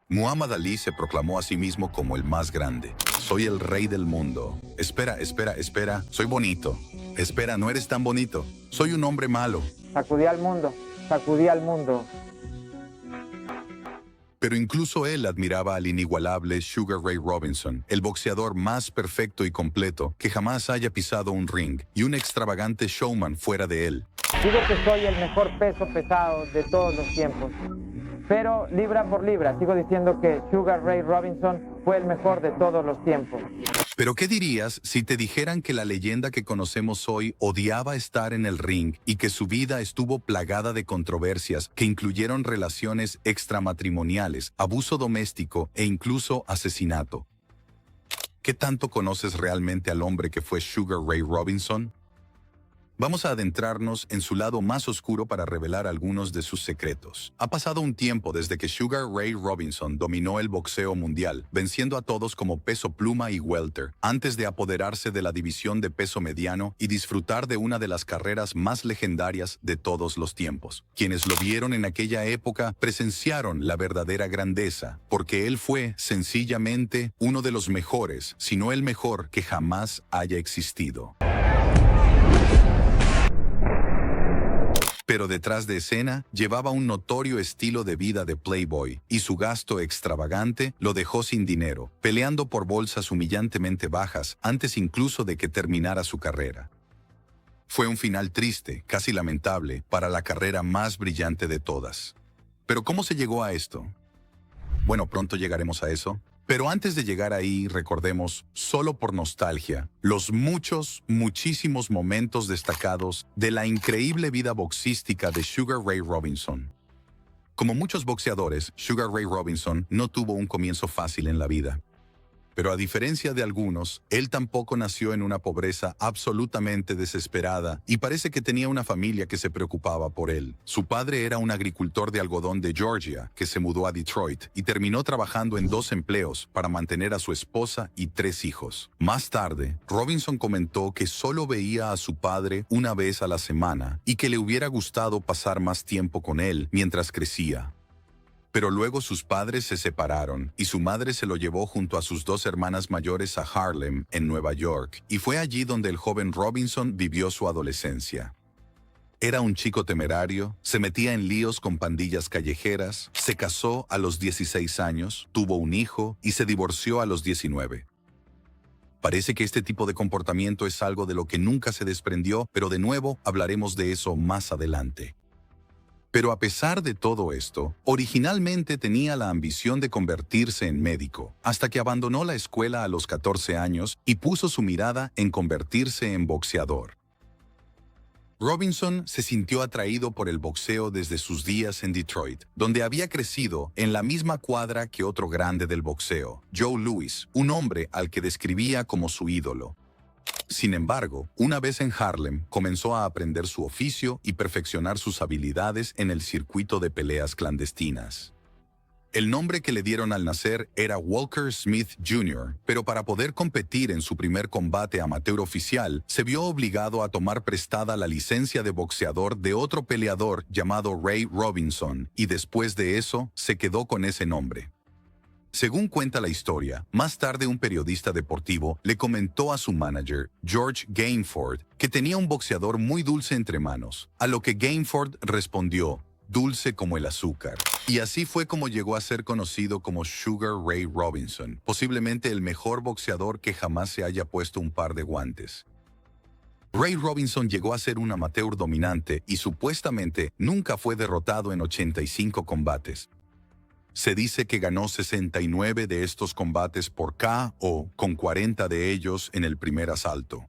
Muhammad Ali se proclamó a sí mismo como el más grande. Soy el rey del mundo. Espera, espera, espera. Soy bonito. Espera, no eres tan bonito. Soy un hombre malo. Sacudí al mundo, sacudí al mundo. Pero incluso él admiraba al inigualable Sugar Ray Robinson, el boxeador más perfecto y completo que jamás haya pisado un ring, y un extravagante showman fuera de él. Digo que soy el mejor peso pesado de todos los tiempos. Pero libra por libra, sigo diciendo que Sugar Ray Robinson fue el mejor de todos los tiempos. Pero ¿qué dirías si te dijeran que la leyenda que conocemos hoy odiaba estar en el ring y que su vida estuvo plagada de controversias que incluyeron relaciones extramatrimoniales, abuso doméstico e incluso asesinato? ¿Qué tanto conoces realmente al hombre que fue Sugar Ray Robinson? Vamos a adentrarnos en su lado más oscuro para revelar algunos de sus secretos. Ha pasado un tiempo desde que Sugar Ray Robinson dominó el boxeo mundial, venciendo a todos como peso pluma y welter, antes de apoderarse de la división de peso mediano y disfrutar de una de las carreras más legendarias de todos los tiempos. Quienes lo vieron en aquella época presenciaron la verdadera grandeza, porque él fue, sencillamente, uno de los mejores, si no el mejor que jamás haya existido. Pero detrás de escena llevaba un notorio estilo de vida de playboy, y su gasto extravagante lo dejó sin dinero, peleando por bolsas humillantemente bajas antes incluso de que terminara su carrera. Fue un final triste, casi lamentable, para la carrera más brillante de todas. ¿Pero cómo se llegó a esto? Bueno, pronto llegaremos a eso. Pero antes de llegar ahí, recordemos, solo por nostalgia, los muchísimos momentos destacados de la increíble vida boxística de Sugar Ray Robinson. Como muchos boxeadores, Sugar Ray Robinson no tuvo un comienzo fácil en la vida. Pero a diferencia de algunos, él tampoco nació en una pobreza absolutamente desesperada y parece que tenía una familia que se preocupaba por él. Su padre era un agricultor de algodón de Georgia que se mudó a Detroit y terminó trabajando en 2 empleos para mantener a su esposa y 3 hijos. Más tarde, Robinson comentó que solo veía a su padre una vez a la semana y que le hubiera gustado pasar más tiempo con él mientras crecía. Pero luego sus padres se separaron y su madre se lo llevó junto a sus 2 hermanas mayores a Harlem, en Nueva York, y fue allí donde el joven Robinson vivió su adolescencia. Era un chico temerario, se metía en líos con pandillas callejeras, se casó a los 16 años, tuvo un hijo y se divorció a los 19. Parece que este tipo de comportamiento es algo de lo que nunca se desprendió, pero de nuevo hablaremos de eso más adelante. Pero a pesar de todo esto, originalmente tenía la ambición de convertirse en médico, hasta que abandonó la escuela a los 14 años y puso su mirada en convertirse en boxeador. Robinson se sintió atraído por el boxeo desde sus días en Detroit, donde había crecido en la misma cuadra que otro grande del boxeo, Joe Louis, un hombre al que describía como su ídolo. Sin embargo, una vez en Harlem, comenzó a aprender su oficio y perfeccionar sus habilidades en el circuito de peleas clandestinas. El nombre que le dieron al nacer era Walker Smith Jr., pero para poder competir en su primer combate amateur oficial, se vio obligado a tomar prestada la licencia de boxeador de otro peleador llamado Ray Robinson, y después de eso, se quedó con ese nombre. Según cuenta la historia, más tarde un periodista deportivo le comentó a su manager, George Gainford, que tenía un boxeador muy dulce entre manos, a lo que Gainford respondió, dulce como el azúcar. Y así fue como llegó a ser conocido como Sugar Ray Robinson, posiblemente el mejor boxeador que jamás se haya puesto un par de guantes. Ray Robinson llegó a ser un amateur dominante y supuestamente nunca fue derrotado en 85 combates. Se dice que ganó 69 de estos combates por KO, con 40 de ellos en el primer asalto.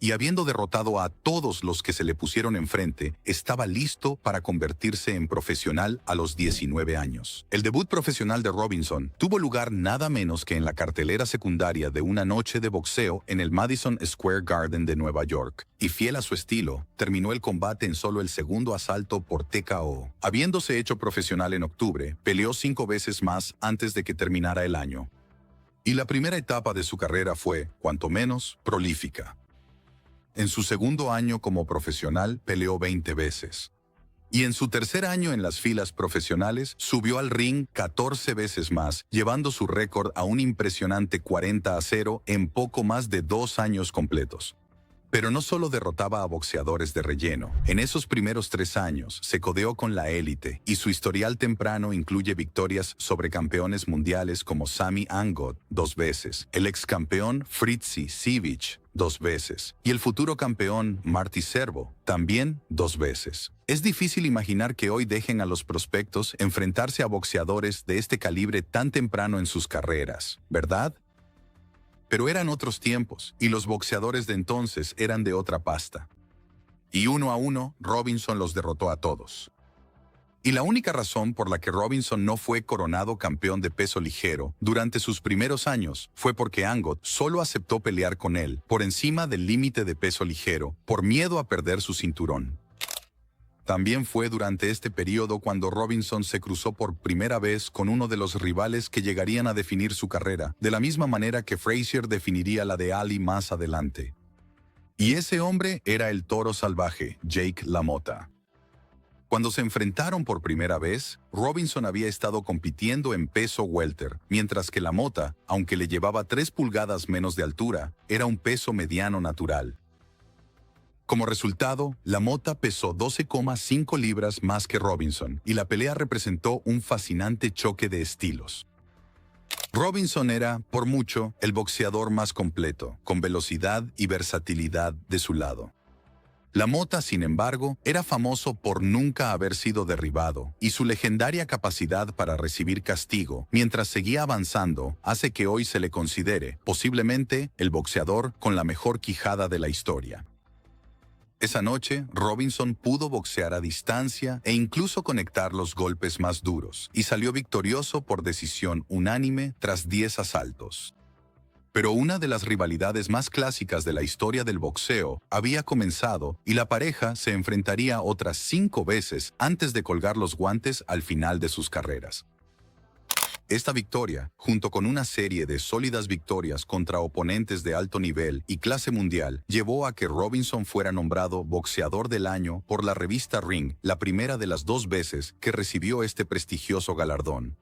Y habiendo derrotado a todos los que se le pusieron enfrente, estaba listo para convertirse en profesional a los 19 años. El debut profesional de Robinson tuvo lugar nada menos que en la cartelera secundaria de una noche de boxeo en el Madison Square Garden de Nueva York, y fiel a su estilo, terminó el combate en solo el segundo asalto por TKO. Habiéndose hecho profesional en octubre, peleó 5 veces más antes de que terminara el año. Y la primera etapa de su carrera fue, cuanto menos, prolífica. En su segundo año como profesional, peleó 20 veces. Y en su tercer año en las filas profesionales, subió al ring 14 veces más, llevando su récord a un impresionante 40-0 en poco más de 2 años completos. Pero no solo derrotaba a boxeadores de relleno. En esos primeros 3 años se codeó con la élite y su historial temprano incluye victorias sobre campeones mundiales como Sami Angot 2 veces, el ex campeón Fritzi Sivic 2 veces y el futuro campeón Marty Servo también 2 veces. Es difícil imaginar que hoy dejen a los prospectos enfrentarse a boxeadores de este calibre tan temprano en sus carreras, ¿verdad? Pero eran otros tiempos, y los boxeadores de entonces eran de otra pasta. Y 1 a 1, Robinson los derrotó a todos. Y la única razón por la que Robinson no fue coronado campeón de peso ligero durante sus primeros años fue porque Angot solo aceptó pelear con él por encima del límite de peso ligero por miedo a perder su cinturón. También fue durante este periodo cuando Robinson se cruzó por primera vez con uno de los rivales que llegarían a definir su carrera, de la misma manera que Frazier definiría la de Ali más adelante. Y ese hombre era el toro salvaje, Jake LaMotta. Cuando se enfrentaron por primera vez, Robinson había estado compitiendo en peso welter, mientras que LaMotta, aunque le llevaba 3 pulgadas menos de altura, era un peso mediano natural. Como resultado, LaMotta pesó 12,5 libras más que Robinson, y la pelea representó un fascinante choque de estilos. Robinson era, por mucho, el boxeador más completo, con velocidad y versatilidad de su lado. LaMotta, sin embargo, era famoso por nunca haber sido derribado, y su legendaria capacidad para recibir castigo mientras seguía avanzando hace que hoy se le considere, posiblemente, el boxeador con la mejor quijada de la historia. Esa noche, Robinson pudo boxear a distancia e incluso conectar los golpes más duros, y salió victorioso por decisión unánime tras 10 asaltos. Pero una de las rivalidades más clásicas de la historia del boxeo había comenzado y la pareja se enfrentaría otras 5 veces antes de colgar los guantes al final de sus carreras. Esta victoria, junto con una serie de sólidas victorias contra oponentes de alto nivel y clase mundial, llevó a que Robinson fuera nombrado Boxeador del Año por la revista Ring, la primera de las 2 veces que recibió este prestigioso galardón.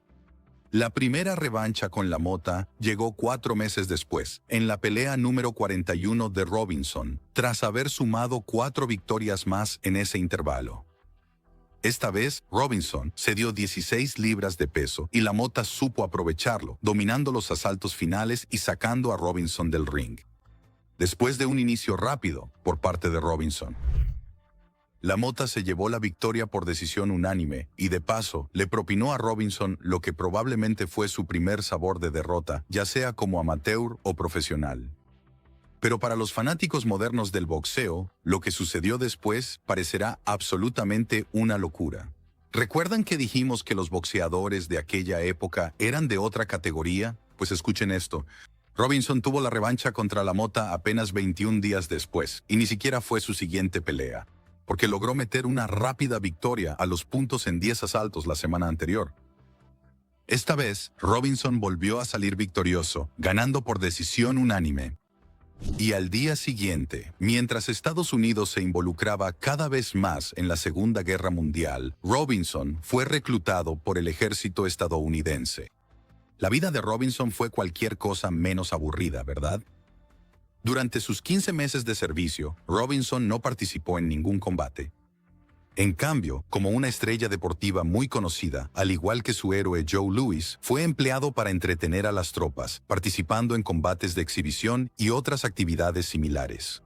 La primera revancha con LaMotta llegó 4 meses después, en la pelea número 41 de Robinson, tras haber sumado 4 victorias más en ese intervalo. Esta vez, Robinson cedió 16 libras de peso y LaMotta supo aprovecharlo, dominando los asaltos finales y sacando a Robinson del ring. Después de un inicio rápido por parte de Robinson, LaMotta se llevó la victoria por decisión unánime y de paso le propinó a Robinson lo que probablemente fue su primer sabor de derrota, ya sea como amateur o profesional. Pero para los fanáticos modernos del boxeo, lo que sucedió después parecerá absolutamente una locura. ¿Recuerdan que dijimos que los boxeadores de aquella época eran de otra categoría? Pues escuchen esto. Robinson tuvo la revancha contra LaMotta apenas 21 días después, y ni siquiera fue su siguiente pelea, porque logró meter una rápida victoria a los puntos en 10 asaltos la semana anterior. Esta vez, Robinson volvió a salir victorioso, ganando por decisión unánime. Y al día siguiente, mientras Estados Unidos se involucraba cada vez más en la Segunda Guerra Mundial, Robinson fue reclutado por el ejército estadounidense. La vida de Robinson fue cualquier cosa menos aburrida, ¿verdad? Durante sus 15 meses de servicio, Robinson no participó en ningún combate. En cambio, como una estrella deportiva muy conocida, al igual que su héroe Joe Louis, fue empleado para entretener a las tropas, participando en combates de exhibición y otras actividades similares.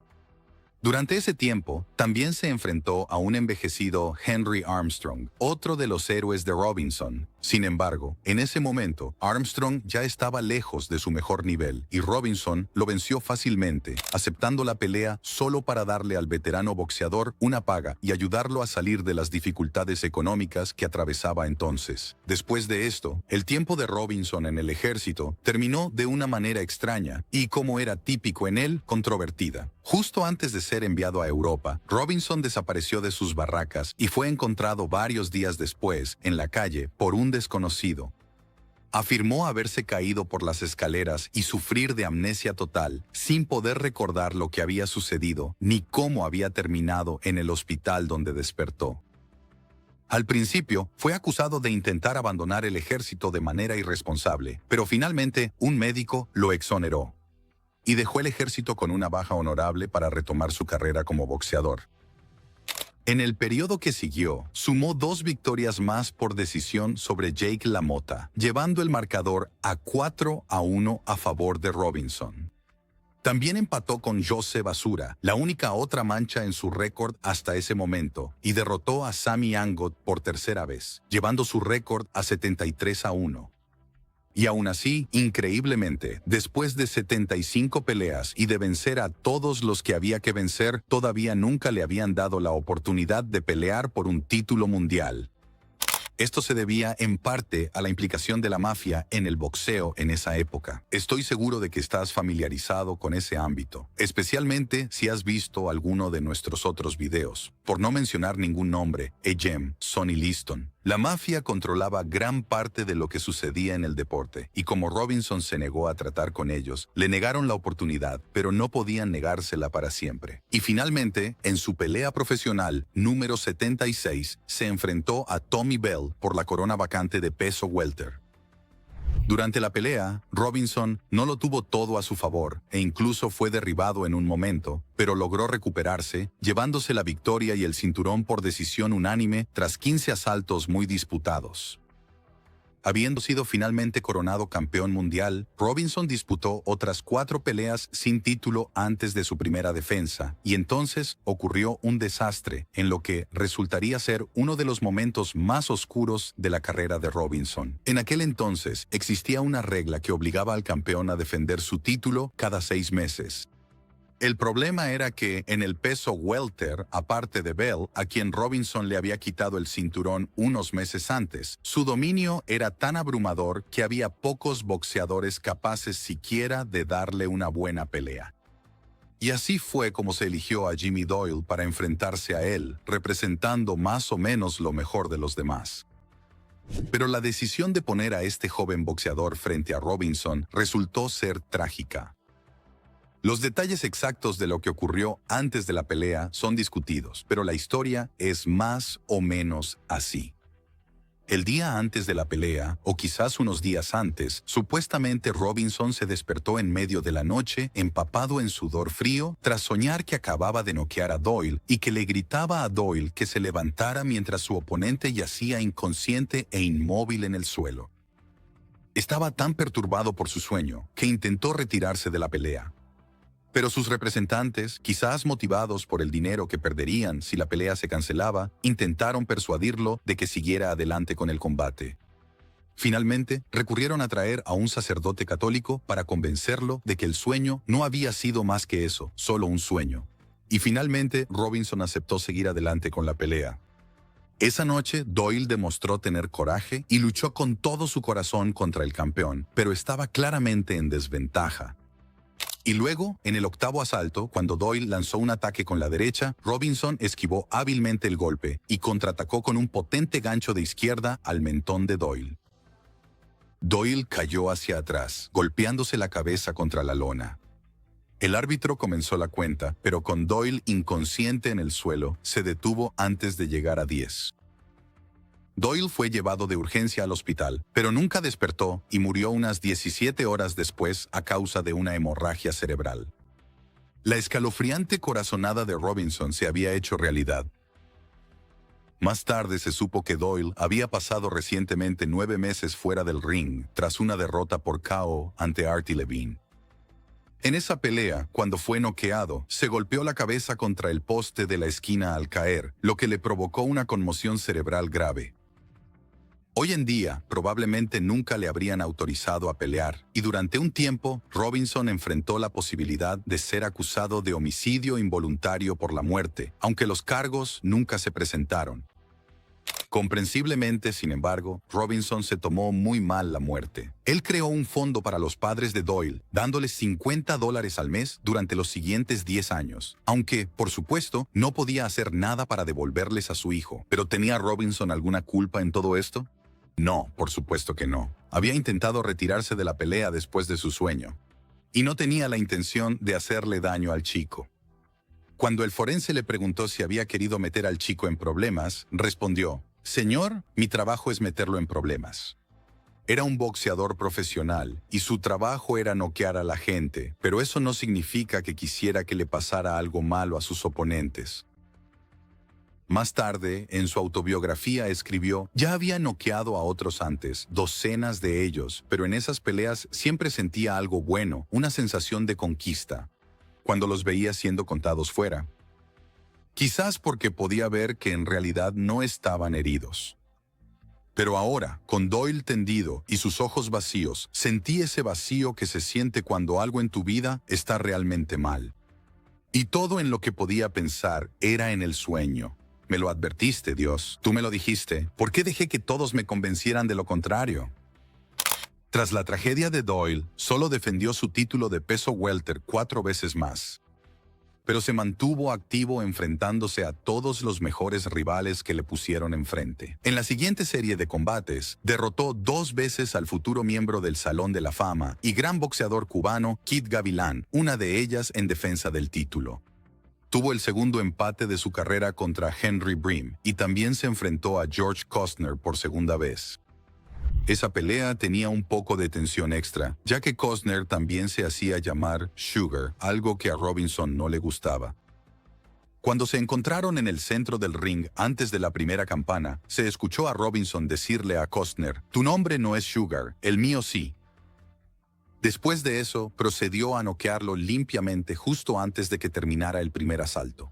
Durante ese tiempo, también se enfrentó a un envejecido Henry Armstrong, otro de los héroes de Robinson. Sin embargo, en ese momento, Armstrong ya estaba lejos de su mejor nivel y Robinson lo venció fácilmente, aceptando la pelea solo para darle al veterano boxeador una paga y ayudarlo a salir de las dificultades económicas que atravesaba entonces. Después de esto, el tiempo de Robinson en el ejército terminó de una manera extraña y, como era típico en él, controvertida. Justo antes de ser enviado a Europa, Robinson desapareció de sus barracas y fue encontrado varios días después en la calle por un desconocido. Afirmó haberse caído por las escaleras y sufrir de amnesia total, sin poder recordar lo que había sucedido ni cómo había terminado en el hospital donde despertó. Al principio, fue acusado de intentar abandonar el ejército de manera irresponsable, pero finalmente un médico lo exoneró y dejó el ejército con una baja honorable para retomar su carrera como boxeador. En el periodo que siguió, sumó 2 victorias más por decisión sobre Jake LaMotta, llevando el marcador a 4-1 a favor de Robinson. También empató con Jose Basura, la única otra mancha en su récord hasta ese momento, y derrotó a Sammy Angot por tercera vez, llevando su récord a 73-1. Y aún así, increíblemente, después de 75 peleas y de vencer a todos los que había que vencer, todavía nunca le habían dado la oportunidad de pelear por un título mundial. Esto se debía en parte a la implicación de la mafia en el boxeo en esa época. Estoy seguro de que estás familiarizado con ese ámbito, especialmente si has visto alguno de nuestros otros videos. Por no mencionar ningún nombre, Ejem, Sonny Liston. La mafia controlaba gran parte de lo que sucedía en el deporte, y como Robinson se negó a tratar con ellos, le negaron la oportunidad, pero no podían negársela para siempre. Y finalmente, en su pelea profesional número 76, se enfrentó a Tommy Bell por la corona vacante de peso welter. Durante la pelea, Robinson no lo tuvo todo a su favor e incluso fue derribado en un momento, pero logró recuperarse, llevándose la victoria y el cinturón por decisión unánime tras 15 asaltos muy disputados. Habiendo sido finalmente coronado campeón mundial, Robinson disputó otras 4 peleas sin título antes de su primera defensa, y entonces ocurrió un desastre en lo que resultaría ser uno de los momentos más oscuros de la carrera de Robinson. En aquel entonces existía una regla que obligaba al campeón a defender su título cada 6 meses. El problema era que en el peso welter, aparte de Bell, a quien Robinson le había quitado el cinturón unos meses antes, su dominio era tan abrumador que había pocos boxeadores capaces siquiera de darle una buena pelea. Y así fue como se eligió a Jimmy Doyle para enfrentarse a él, representando más o menos lo mejor de los demás. Pero la decisión de poner a este joven boxeador frente a Robinson resultó ser trágica. Los detalles exactos de lo que ocurrió antes de la pelea son discutidos, pero la historia es más o menos así. El día antes de la pelea, o quizás unos días antes, supuestamente Robinson se despertó en medio de la noche, empapado en sudor frío, tras soñar que acababa de noquear a Doyle y que le gritaba a Doyle que se levantara mientras su oponente yacía inconsciente e inmóvil en el suelo. Estaba tan perturbado por su sueño que intentó retirarse de la pelea. Pero sus representantes, quizás motivados por el dinero que perderían si la pelea se cancelaba, intentaron persuadirlo de que siguiera adelante con el combate. Finalmente, recurrieron a traer a un sacerdote católico para convencerlo de que el sueño no había sido más que eso, solo un sueño. Y finalmente, Robinson aceptó seguir adelante con la pelea. Esa noche, Doyle demostró tener coraje y luchó con todo su corazón contra el campeón, pero estaba claramente en desventaja. Y luego, en el octavo asalto, cuando Doyle lanzó un ataque con la derecha, Robinson esquivó hábilmente el golpe y contraatacó con un potente gancho de izquierda al mentón de Doyle. Doyle cayó hacia atrás, golpeándose la cabeza contra la lona. El árbitro comenzó la cuenta, pero con Doyle inconsciente en el suelo, se detuvo antes de llegar a 10. Doyle fue llevado de urgencia al hospital, pero nunca despertó y murió unas 17 horas después a causa de una hemorragia cerebral. La escalofriante corazonada de Robinson se había hecho realidad. Más tarde se supo que Doyle había pasado recientemente 9 meses fuera del ring tras una derrota por KO ante Artie Levine. En esa pelea, cuando fue noqueado, se golpeó la cabeza contra el poste de la esquina al caer, lo que le provocó una conmoción cerebral grave. Hoy en día, probablemente nunca le habrían autorizado a pelear, y durante un tiempo, Robinson enfrentó la posibilidad de ser acusado de homicidio involuntario por la muerte, aunque los cargos nunca se presentaron. Comprensiblemente, sin embargo, Robinson se tomó muy mal la muerte. Él creó un fondo para los padres de Doyle, dándoles $50 al mes durante los siguientes 10 años, aunque, por supuesto, no podía hacer nada para devolverles a su hijo. ¿Pero tenía Robinson alguna culpa en todo esto? No, por supuesto que no. Había intentado retirarse de la pelea después de su sueño, y no tenía la intención de hacerle daño al chico. Cuando el forense le preguntó si había querido meter al chico en problemas, respondió, Señor, mi trabajo es meterlo en problemas. Era un boxeador profesional y su trabajo era noquear a la gente, pero eso no significa que quisiera que le pasara algo malo a sus oponentes. Más tarde, en su autobiografía escribió, ya había noqueado a otros antes, docenas de ellos, pero en esas peleas siempre sentía algo bueno, una sensación de conquista, cuando los veía siendo contados fuera. Quizás porque podía ver que en realidad no estaban heridos. Pero ahora, con Doyle tendido y sus ojos vacíos, sentí ese vacío que se siente cuando algo en tu vida está realmente mal. Y todo en lo que podía pensar era en el sueño. Me lo advertiste, Dios. Tú me lo dijiste. ¿Por qué dejé que todos me convencieran de lo contrario? Tras la tragedia de Doyle, solo defendió su título de peso welter 4 veces más. Pero se mantuvo activo enfrentándose a todos los mejores rivales que le pusieron enfrente. En la siguiente serie de combates, derrotó 2 veces al futuro miembro del Salón de la Fama y gran boxeador cubano Kid Gavilán, una de ellas en defensa del título. Tuvo el segundo empate de su carrera contra Henry Brim y también se enfrentó a George Costner por segunda vez. Esa pelea tenía un poco de tensión extra, ya que Costner también se hacía llamar Sugar, algo que a Robinson no le gustaba. Cuando se encontraron en el centro del ring antes de la primera campana, se escuchó a Robinson decirle a Costner, «Tu nombre no es Sugar, el mío sí». Después de eso, procedió a noquearlo limpiamente justo antes de que terminara el primer asalto.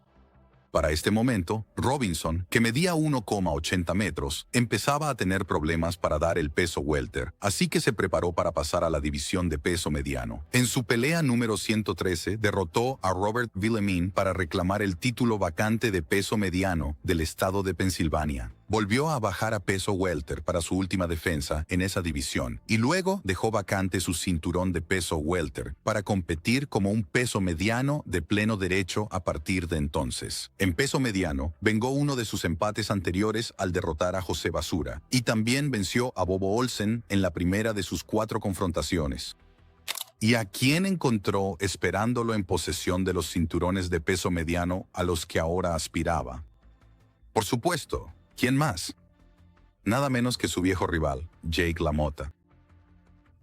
Para este momento, Robinson, que medía 1,80 metros, empezaba a tener problemas para dar el peso welter, así que se preparó para pasar a la división de peso mediano. En su pelea número 113, derrotó a Robert Willemine para reclamar el título vacante de peso mediano del estado de Pensilvania. Volvió a bajar a peso welter para su última defensa en esa división y luego dejó vacante su cinturón de peso welter para competir como un peso mediano de pleno derecho a partir de entonces. En peso mediano, vengó uno de sus empates anteriores al derrotar a José Basura y también venció a Bobo Olsen en la primera de sus 4 confrontaciones. ¿Y a quién encontró esperándolo en posesión de los cinturones de peso mediano a los que ahora aspiraba? Por supuesto, ¿quién más? Nada menos que su viejo rival, Jake LaMotta.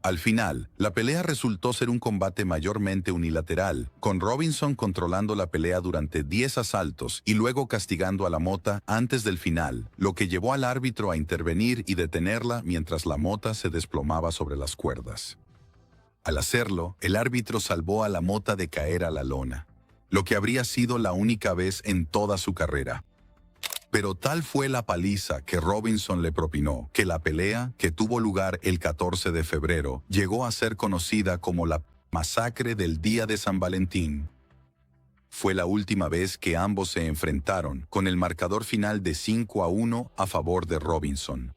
Al final, la pelea resultó ser un combate mayormente unilateral, con Robinson controlando la pelea durante 10 asaltos y luego castigando a LaMotta antes del final, lo que llevó al árbitro a intervenir y detenerla mientras LaMotta se desplomaba sobre las cuerdas. Al hacerlo, el árbitro salvó a LaMotta de caer a la lona, lo que habría sido la única vez en toda su carrera. Pero tal fue la paliza que Robinson le propinó, que la pelea, que tuvo lugar el 14 de febrero, llegó a ser conocida como la masacre del Día de San Valentín. Fue la última vez que ambos se enfrentaron, con el marcador final de 5-1 a favor de Robinson.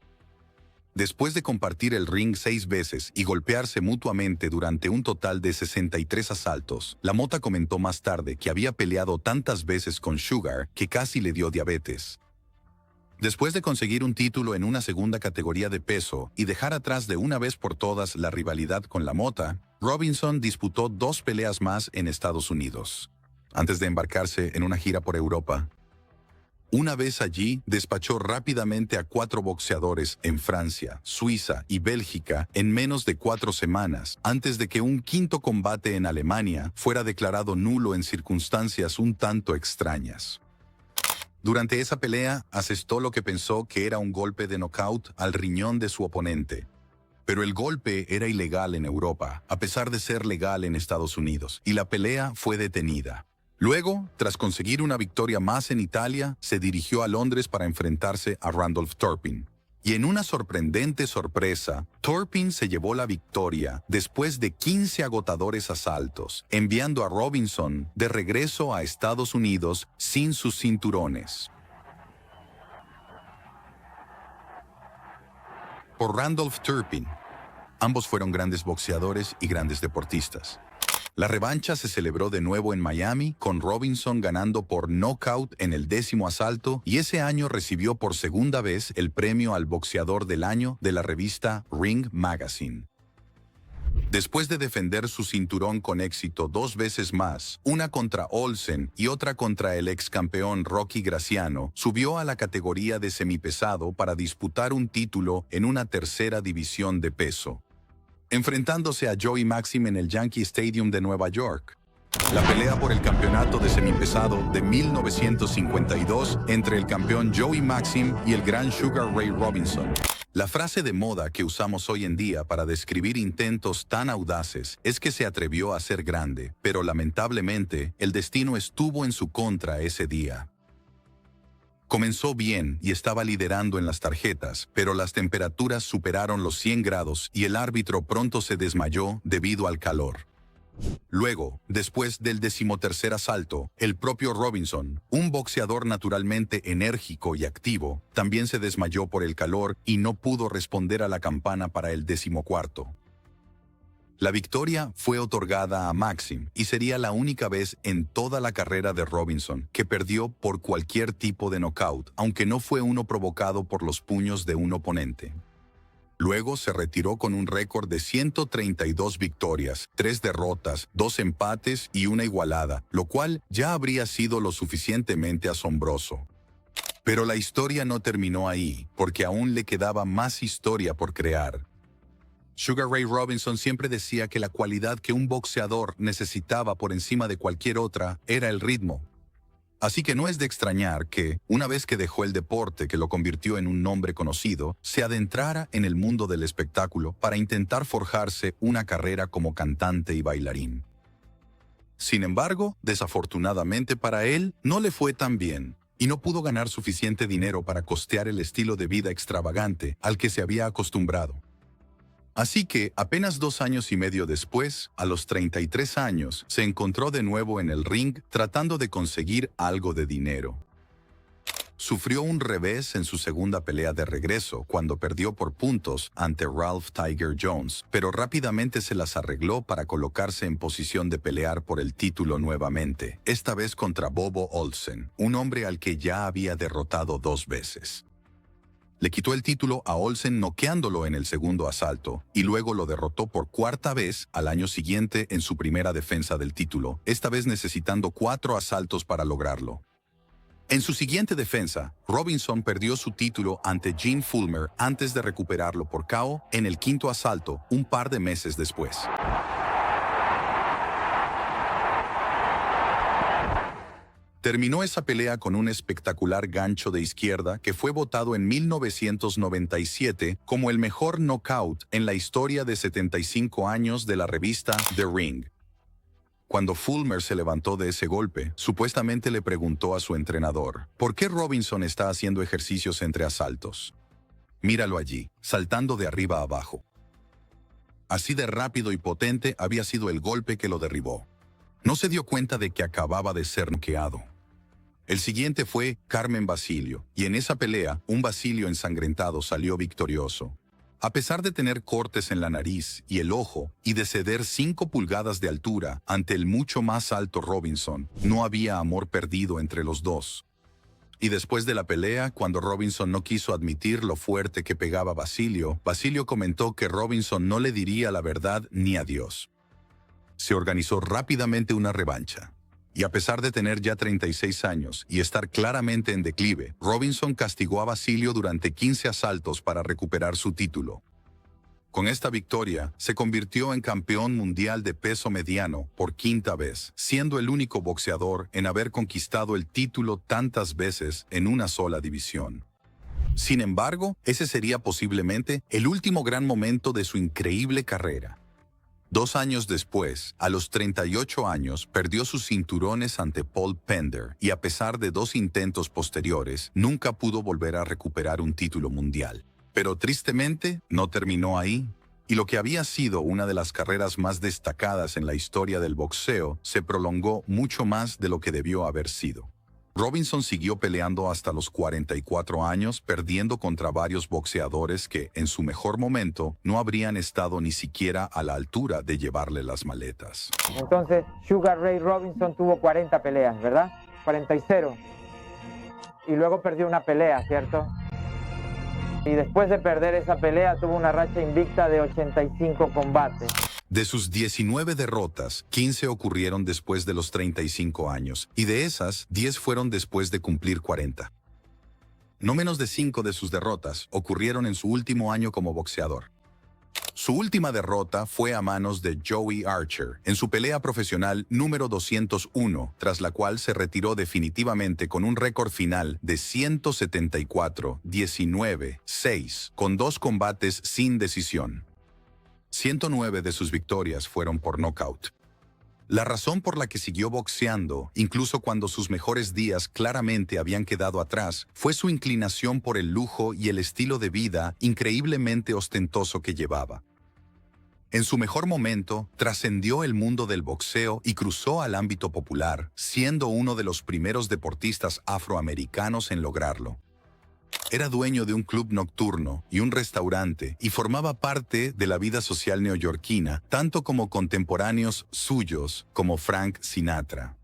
Después de compartir el ring 6 veces y golpearse mutuamente durante un total de 63 asaltos, LaMotta comentó más tarde que había peleado tantas veces con Sugar que casi le dio diabetes. Después de conseguir un título en una segunda categoría de peso y dejar atrás de una vez por todas la rivalidad con LaMotta, Robinson disputó 2 peleas más en Estados Unidos, antes de embarcarse en una gira por Europa. Una vez allí, despachó rápidamente a 4 boxeadores en Francia, Suiza y Bélgica en menos de 4 semanas, antes de que un 5º combate en Alemania fuera declarado nulo en circunstancias un tanto extrañas. Durante esa pelea, asestó lo que pensó que era un golpe de knockout al riñón de su oponente. Pero el golpe era ilegal en Europa, a pesar de ser legal en Estados Unidos, y la pelea fue detenida. Luego, tras conseguir una victoria más en Italia, se dirigió a Londres para enfrentarse a Randolph Turpin. Y en una sorprendente sorpresa, Turpin se llevó la victoria después de 15 agotadores asaltos, enviando a Robinson de regreso a Estados Unidos sin sus cinturones. Por Randolph Turpin, ambos fueron grandes boxeadores y grandes deportistas. La revancha se celebró de nuevo en Miami, con Robinson ganando por nocaut en el 10º asalto, y ese año recibió por segunda vez el premio al boxeador del año de la revista Ring Magazine. Después de defender su cinturón con éxito 2 veces más, una contra Olsen y otra contra el ex campeón Rocky Graziano, subió a la categoría de semipesado para disputar un título en una tercera división de peso, enfrentándose a Joey Maxim en el Yankee Stadium de Nueva York. La pelea por el campeonato de semipesado de 1952 entre el campeón Joey Maxim y el gran Sugar Ray Robinson. La frase de moda que usamos hoy en día para describir intentos tan audaces es que se atrevió a ser grande, pero lamentablemente el destino estuvo en su contra ese día. Comenzó bien y estaba liderando en las tarjetas, pero las temperaturas superaron los 100 grados y el árbitro pronto se desmayó debido al calor. Luego, después del 13º asalto, el propio Robinson, un boxeador naturalmente enérgico y activo, también se desmayó por el calor y no pudo responder a la campana para el 14º. La victoria fue otorgada a Maxim y sería la única vez en toda la carrera de Robinson que perdió por cualquier tipo de knockout, aunque no fue uno provocado por los puños de un oponente. Luego se retiró con un récord de 132 victorias, 3 derrotas, 2 empates y una igualada, lo cual ya habría sido lo suficientemente asombroso. Pero la historia no terminó ahí, porque aún le quedaba más historia por crear. Sugar Ray Robinson siempre decía que la cualidad que un boxeador necesitaba por encima de cualquier otra era el ritmo. Así que no es de extrañar que, una vez que dejó el deporte que lo convirtió en un nombre conocido, se adentrara en el mundo del espectáculo para intentar forjarse una carrera como cantante y bailarín. Sin embargo, desafortunadamente para él, no le fue tan bien, y no pudo ganar suficiente dinero para costear el estilo de vida extravagante al que se había acostumbrado. Así que, apenas 2 años y medio después, a los 33 años, se encontró de nuevo en el ring tratando de conseguir algo de dinero. Sufrió un revés en su segunda pelea de regreso cuando perdió por puntos ante Ralph Tiger Jones, pero rápidamente se las arregló para colocarse en posición de pelear por el título nuevamente, esta vez contra Bobo Olsen, un hombre al que ya había derrotado 2 veces. Le quitó el título a Olsen noqueándolo en el segundo asalto y luego lo derrotó por 4ª vez al año siguiente en su primera defensa del título, esta vez necesitando 4 asaltos para lograrlo. En su siguiente defensa, Robinson perdió su título ante Gene Fullmer antes de recuperarlo por KO en el 5º asalto, un par de meses después. Terminó esa pelea con un espectacular gancho de izquierda que fue votado en 1997 como el mejor knockout en la historia de 75 años de la revista The Ring. Cuando Fullmer se levantó de ese golpe, supuestamente le preguntó a su entrenador, ¿por qué Robinson está haciendo ejercicios entre asaltos? Míralo allí, saltando de arriba a abajo. Así de rápido y potente había sido el golpe que lo derribó. No se dio cuenta de que acababa de ser noqueado. El siguiente fue Carmen Basilio, y en esa pelea, un Basilio ensangrentado salió victorioso. A pesar de tener cortes en la nariz y el ojo, y de ceder 5 pulgadas de altura ante el mucho más alto Robinson, no había amor perdido entre los dos. Y después de la pelea, cuando Robinson no quiso admitir lo fuerte que pegaba Basilio, Basilio comentó que Robinson no le diría la verdad ni adiós. Se organizó rápidamente una revancha. Y a pesar de tener ya 36 años y estar claramente en declive, Robinson castigó a Basilio durante 15 asaltos para recuperar su título. Con esta victoria, se convirtió en campeón mundial de peso mediano por 5ª vez, siendo el único boxeador en haber conquistado el título tantas veces en una sola división. Sin embargo, ese sería posiblemente el último gran momento de su increíble carrera. 2 años después, a los 38 años, perdió sus cinturones ante Paul Pender y a pesar de 2 intentos posteriores, nunca pudo volver a recuperar un título mundial. Pero tristemente, no terminó ahí, y lo que había sido una de las carreras más destacadas en la historia del boxeo se prolongó mucho más de lo que debió haber sido. Robinson siguió peleando hasta los 44 años, perdiendo contra varios boxeadores que, en su mejor momento, no habrían estado ni siquiera a la altura de llevarle las maletas. Entonces, Sugar Ray Robinson tuvo 40 peleas, ¿verdad? 40-0. Y luego perdió una pelea, ¿cierto? Y después de perder esa pelea, tuvo una racha invicta de 85 combates. De sus 19 derrotas, 15 ocurrieron después de los 35 años, y de esas, 10 fueron después de cumplir 40. No menos de 5 de sus derrotas ocurrieron en su último año como boxeador. Su última derrota fue a manos de Joey Archer, en su pelea profesional número 201, tras la cual se retiró definitivamente con un récord final de 174-19-6, con 2 combates sin decisión. 109 de sus victorias fueron por nocaut. La razón por la que siguió boxeando, incluso cuando sus mejores días claramente habían quedado atrás, fue su inclinación por el lujo y el estilo de vida increíblemente ostentoso que llevaba. En su mejor momento, trascendió el mundo del boxeo y cruzó al ámbito popular, siendo uno de los primeros deportistas afroamericanos en lograrlo. Era dueño de un club nocturno y un restaurante y formaba parte de la vida social neoyorquina, tanto como contemporáneos suyos como Frank Sinatra.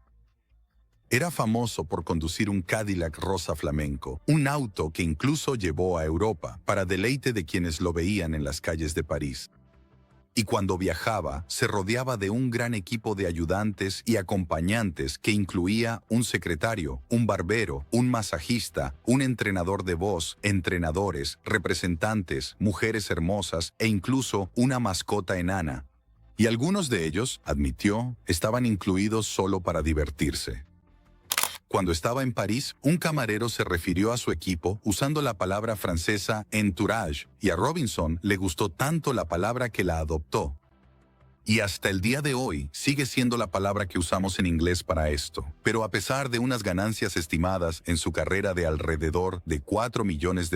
Era famoso por conducir un Cadillac rosa flamenco, un auto que incluso llevó a Europa para deleite de quienes lo veían en las calles de París. Y cuando viajaba, se rodeaba de un gran equipo de ayudantes y acompañantes que incluía un secretario, un barbero, un masajista, un entrenador de voz, entrenadores, representantes, mujeres hermosas e incluso una mascota enana. Y algunos de ellos, admitió, estaban incluidos solo para divertirse. Cuando estaba en París, un camarero se refirió a su equipo usando la palabra francesa entourage, y a Robinson le gustó tanto la palabra que la adoptó. Y hasta el día de hoy sigue siendo la palabra que usamos en inglés para esto. Pero a pesar de unas ganancias estimadas en su carrera de alrededor de $4 millones,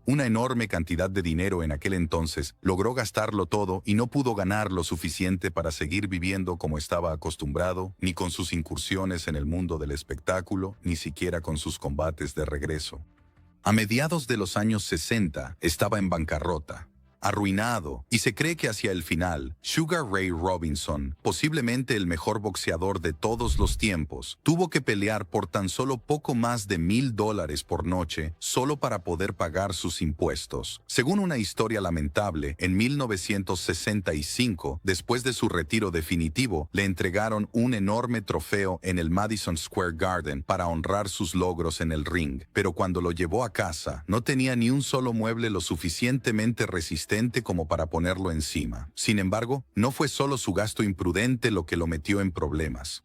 una enorme cantidad de dinero en aquel entonces, logró gastarlo todo y no pudo ganar lo suficiente para seguir viviendo como estaba acostumbrado, ni con sus incursiones en el mundo del espectáculo, ni siquiera con sus combates de regreso. A mediados de los años 60 estaba en bancarrota, arruinado, y se cree que hacia el final, Sugar Ray Robinson, posiblemente el mejor boxeador de todos los tiempos, tuvo que pelear por tan solo poco más de $1,000 por noche solo para poder pagar sus impuestos. Según una historia lamentable, en 1965, después de su retiro definitivo, le entregaron un enorme trofeo en el Madison Square Garden para honrar sus logros en el ring, pero cuando lo llevó a casa, no tenía ni un solo mueble lo suficientemente resistente como para ponerlo encima. Sin embargo, no fue solo su gasto imprudente lo que lo metió en problemas.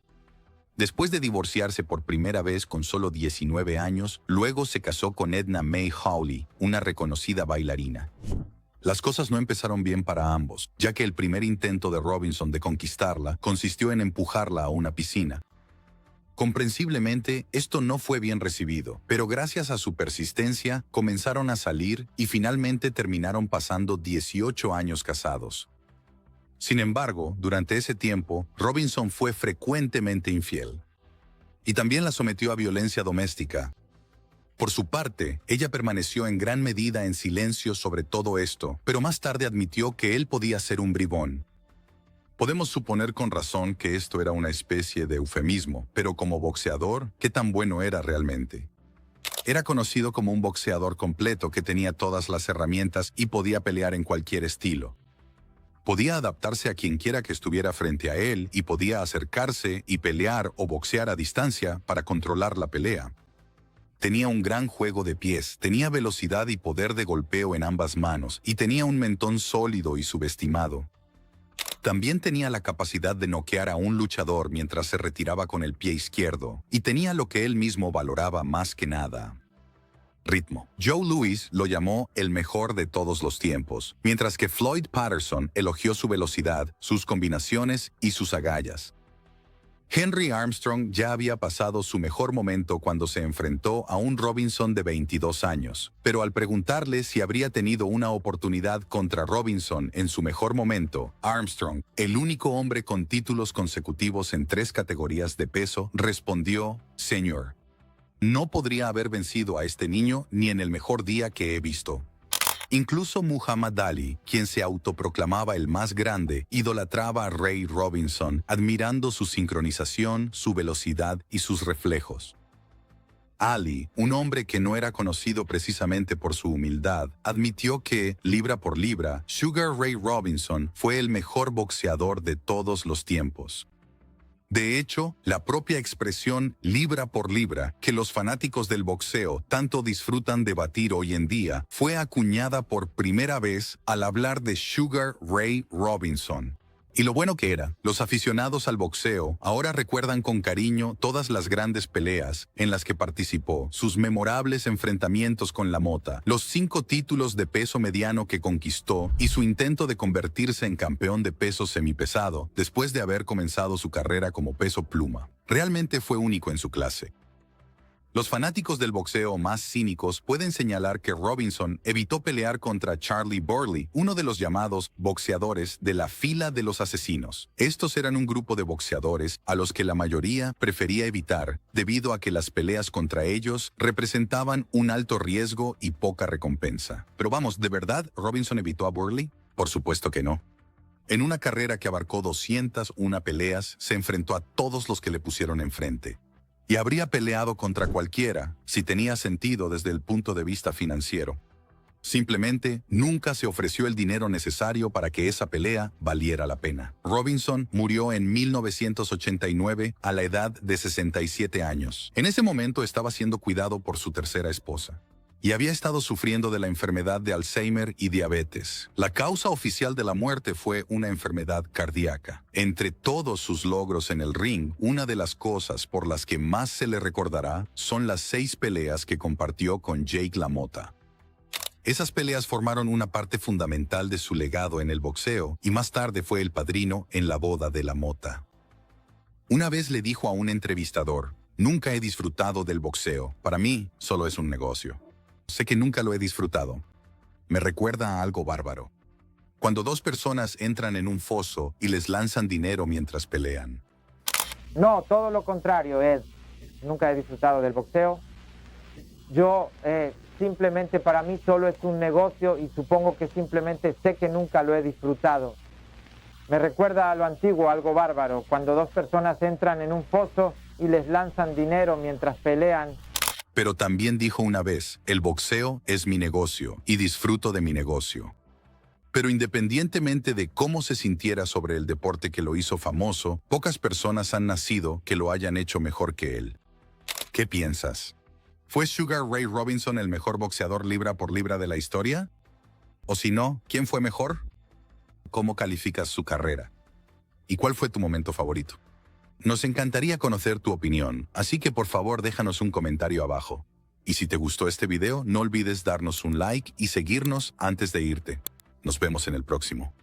Después de divorciarse por primera vez con solo 19 años, luego se casó con Edna Mae Hawley, una reconocida bailarina. Las cosas no empezaron bien para ambos, ya que el primer intento de Robinson de conquistarla consistió en empujarla a una piscina. Comprensiblemente, esto no fue bien recibido, pero gracias a su persistencia, comenzaron a salir y finalmente terminaron pasando 18 años casados. Sin embargo, durante ese tiempo, Robinson fue frecuentemente infiel. Y también la sometió a violencia doméstica. Por su parte, ella permaneció en gran medida en silencio sobre todo esto, pero más tarde admitió que él podía ser un bribón. Podemos suponer con razón que esto era una especie de eufemismo, pero como boxeador, ¿qué tan bueno era realmente? Era conocido como un boxeador completo que tenía todas las herramientas y podía pelear en cualquier estilo. Podía adaptarse a quienquiera que estuviera frente a él y podía acercarse y pelear o boxear a distancia para controlar la pelea. Tenía un gran juego de pies, tenía velocidad y poder de golpeo en ambas manos y tenía un mentón sólido y subestimado. También tenía la capacidad de noquear a un luchador mientras se retiraba con el pie izquierdo, y tenía lo que él mismo valoraba más que nada: ritmo. Joe Louis lo llamó el mejor de todos los tiempos, mientras que Floyd Patterson elogió su velocidad, sus combinaciones y sus agallas. Henry Armstrong ya había pasado su mejor momento cuando se enfrentó a un Robinson de 22 años, pero al preguntarle si habría tenido una oportunidad contra Robinson en su mejor momento, Armstrong, el único hombre con títulos consecutivos en 3 categorías de peso, respondió: «Señor, no podría haber vencido a este niño ni en el mejor día que he visto». Incluso Muhammad Ali, quien se autoproclamaba el más grande, idolatraba a Ray Robinson, admirando su sincronización, su velocidad y sus reflejos. Ali, un hombre que no era conocido precisamente por su humildad, admitió que, libra por libra, Sugar Ray Robinson fue el mejor boxeador de todos los tiempos. De hecho, la propia expresión libra por libra, que los fanáticos del boxeo tanto disfrutan debatir hoy en día, fue acuñada por primera vez al hablar de Sugar Ray Robinson. Y lo bueno que era, los aficionados al boxeo ahora recuerdan con cariño todas las grandes peleas en las que participó, sus memorables enfrentamientos con La Mota, los 5 títulos de peso mediano que conquistó y su intento de convertirse en campeón de peso semipesado después de haber comenzado su carrera como peso pluma. Realmente fue único en su clase. Los fanáticos del boxeo más cínicos pueden señalar que Robinson evitó pelear contra Charlie Burley, uno de los llamados boxeadores de la fila de los asesinos. Estos eran un grupo de boxeadores a los que la mayoría prefería evitar, debido a que las peleas contra ellos representaban un alto riesgo y poca recompensa. Pero vamos, ¿de verdad Robinson evitó a Burley? Por supuesto que no. En una carrera que abarcó 201 peleas, se enfrentó a todos los que le pusieron enfrente. Y habría peleado contra cualquiera si tenía sentido desde el punto de vista financiero. Simplemente nunca se ofreció el dinero necesario para que esa pelea valiera la pena. Robinson murió en 1989 a la edad de 67 años. En ese momento estaba siendo cuidado por su tercera esposa y había estado sufriendo de la enfermedad de Alzheimer y diabetes. La causa oficial de la muerte fue una enfermedad cardíaca. Entre todos sus logros en el ring, una de las cosas por las que más se le recordará son las 6 peleas que compartió con Jake LaMotta. Esas peleas formaron una parte fundamental de su legado en el boxeo y más tarde fue el padrino en la boda de LaMotta. Una vez le dijo a un entrevistador: "Nunca he disfrutado del boxeo. Para mí, solo es un negocio. Sé que nunca lo he disfrutado. Me recuerda a algo bárbaro. Cuando 2 personas entran en un foso y les lanzan dinero mientras pelean". No, todo lo contrario, Ed. Nunca he disfrutado del boxeo. Yo simplemente para mí solo es un negocio y supongo que simplemente sé que nunca lo he disfrutado. Me recuerda a lo antiguo, algo bárbaro, cuando 2 personas entran en un foso y les lanzan dinero mientras pelean. Pero también dijo una vez: "El boxeo es mi negocio y disfruto de mi negocio". Pero independientemente de cómo se sintiera sobre el deporte que lo hizo famoso, pocas personas han nacido que lo hayan hecho mejor que él. ¿Qué piensas? ¿Fue Sugar Ray Robinson el mejor boxeador libra por libra de la historia? O si no, ¿quién fue mejor? ¿Cómo calificas su carrera? ¿Y cuál fue tu momento favorito? Nos encantaría conocer tu opinión, así que por favor déjanos un comentario abajo. Y si te gustó este video, no olvides darnos un like y seguirnos antes de irte. Nos vemos en el próximo.